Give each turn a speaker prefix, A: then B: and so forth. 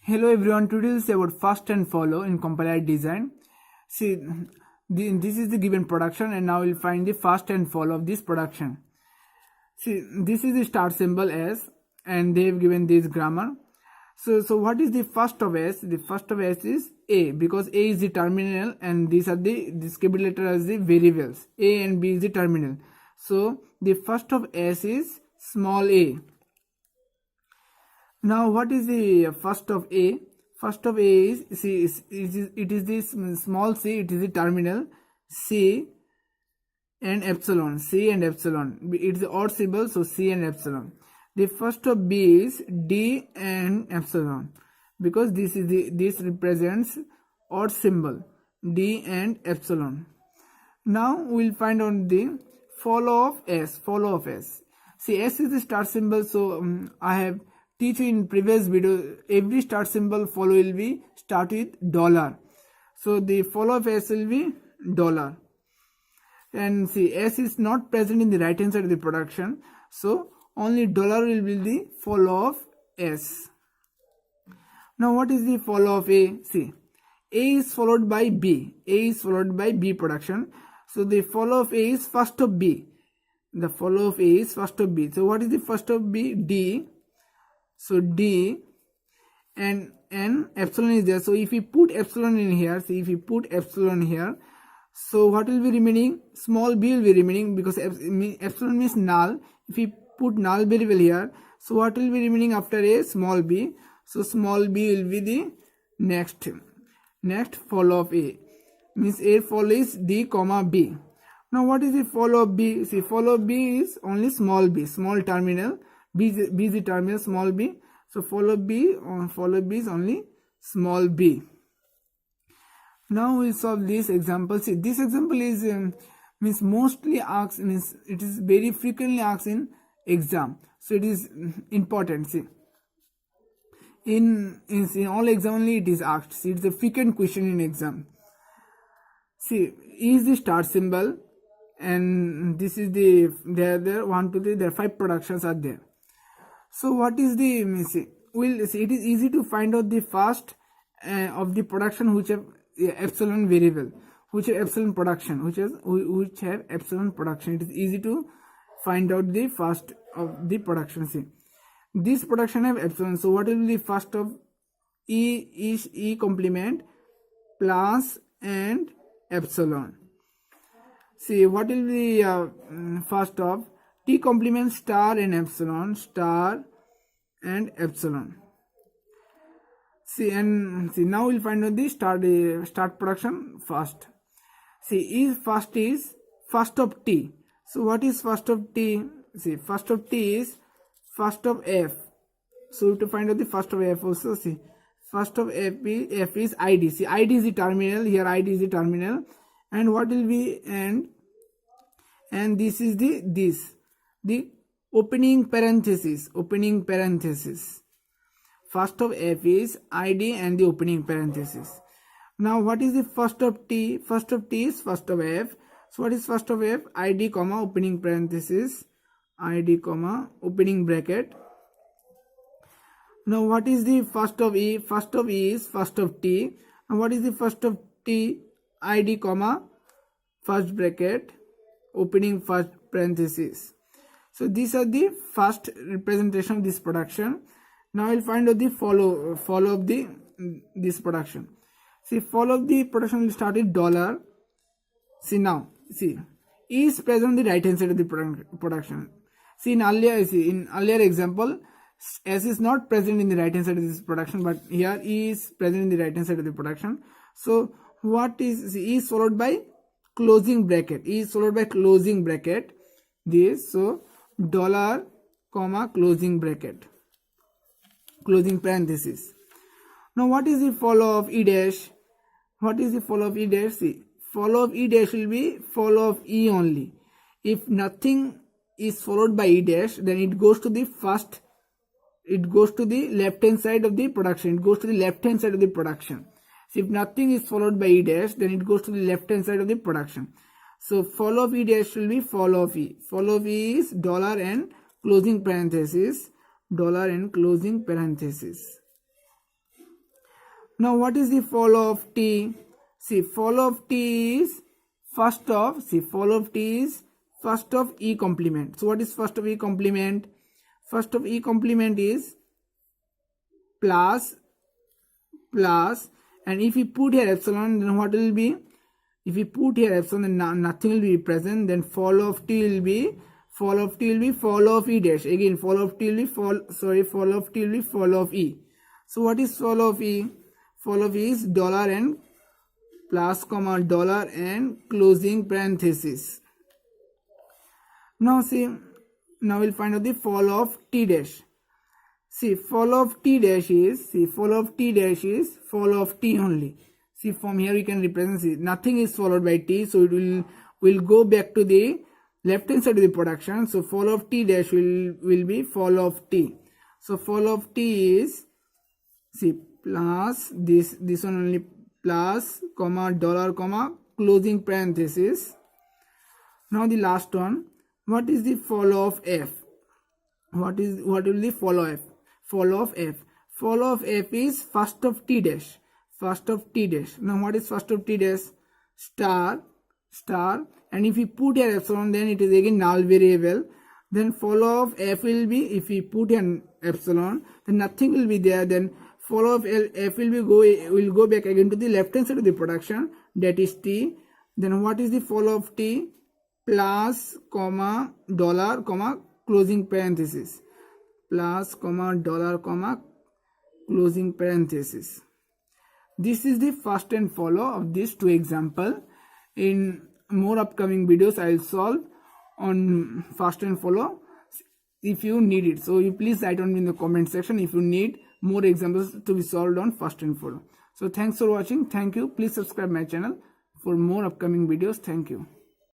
A: Hello everyone, today is about first and follow in compiler design. See, this is the given production and now we'll find the first and follow of this production. See, this is the start symbol S and they have given this grammar. So what is the first of S? The first of S is A because A is the terminal and these are this capital letter as the variables. A and B is the terminal. So the first of S is small a. Now what is the first of A? First of A is C. It is this small c. It is the terminal C and epsilon. C and epsilon. It is the odd symbol, so C and epsilon. The first of B is D and epsilon because this represents odd symbol D and epsilon. Now we'll find out the follow of S. Follow of S. See, S is the start symbol, so I have teach you in previous video every start symbol follow will be start with dollar, so the follow of S will be dollar. And see, S is not present in the right hand side of the production, so only dollar will be the follow of S. Now what is the follow of A? See, A is followed by B. A is followed by B production, so the follow of A is first of B. The follow of A is first of B. So what is the first of B? D. So D and epsilon is there. So if we put epsilon in here, see, if we put epsilon here, so what will be remaining? Small b will be remaining because epsilon means null. If we put null variable here, so what will be remaining after A? Small b. So small b will be the next follow of A. Means A follow is D comma B. Now what is the follow of B? See, follow of B is only small b, small terminal. B is the terminal, small b. So follow B is only small b. Now we solve this example. See, this example is means mostly asked, means it is very frequently asked in exam. So it is important. See, in all exam only it is asked. See, it's a frequent question in exam. See, E is the start symbol, and this is the there 1 2 3 there 5 productions are there. So what is the we'll see, it is easy to find out the first of the production which have epsilon variable, which have epsilon production, which have epsilon production. It is easy to find out the first of the production. See, this production have epsilon, so what will be the first of E is E complement plus and epsilon. See, what will be first of T complement star and epsilon, star and epsilon. See, and see, now we'll find out the start production first. See, first of T. So what is first of T? See, first of T is first of F. So to find out the first of F also, see, first of F is ID. See, ID is the terminal. Here ID is the terminal, and what will be and this is the opening parenthesis. First of F is ID and the opening parenthesis. Now what is the first of T? First of T is first of F. So what is first of F? ID comma opening parenthesis, ID comma opening bracket. Now what is the first of E? First of E is first of T. And what is the first of T? ID comma first bracket, opening first parenthesis. So these are the first representation of this production. Now we'll find out the follow of this production. See, follow of the production will start with dollar. See, now see, E is present on the right hand side of the production. See, in earlier example, S is not present in the right hand side of this production, but here E is present in the right hand side of the production. So what is, see, E is followed by closing bracket. E is followed by closing bracket. This, so dollar comma closing bracket, closing parenthesis. Now what is the follow of E dash? What is the follow of E dash? See, follow of E dash will be follow of E only. If nothing is followed by E dash, then it goes to the first, it goes to the left hand side of the production. It goes to the left hand side of the production. So if nothing is followed by E dash, then it goes to the left hand side of the production. So follow of E dash will be follow of E. Follow of E is dollar and closing parenthesis, dollar and closing parenthesis. Now what is the follow of t? See, follow of t is first of, see, follow of t is first of e complement. So what is first of e complement? First of e complement is plus, and if we put here epsilon, then what will be? If we put here epsilon, then nothing will be present. Then follow of t will be follow of e dash. Again, follow of t will be follow of e. So what is follow of e? Follow of e is dollar and plus comma dollar and closing parenthesis. Now see, now we'll find out the follow of t dash. See, follow of t dash is follow of t only. See, from here we can represent, see, nothing is followed by t, so it will go back to the left hand side of the production. So follow of t dash will be follow of t. So follow of t is, see, plus this one only, plus comma dollar comma closing parenthesis. Now the last one, what is the follow of f? What will the follow f? Follow of f is first of t dash. Now what is first of t dash? Star, and if we put here epsilon, then it is again null variable. Then follow of f will be, if we put an epsilon, then nothing will be there. Then follow of f will go back again to the left hand side of the production, that is t. Then what is the follow of t? Plus comma dollar comma closing parenthesis. Plus comma dollar comma closing parenthesis. This is the first and follow of these two example. In more upcoming videos I will solve on first and follow if you need it. So you please write on in the comment section if you need more examples to be solved on first and follow. So thanks for watching. Thank you. Please subscribe my channel for more upcoming videos. Thank you.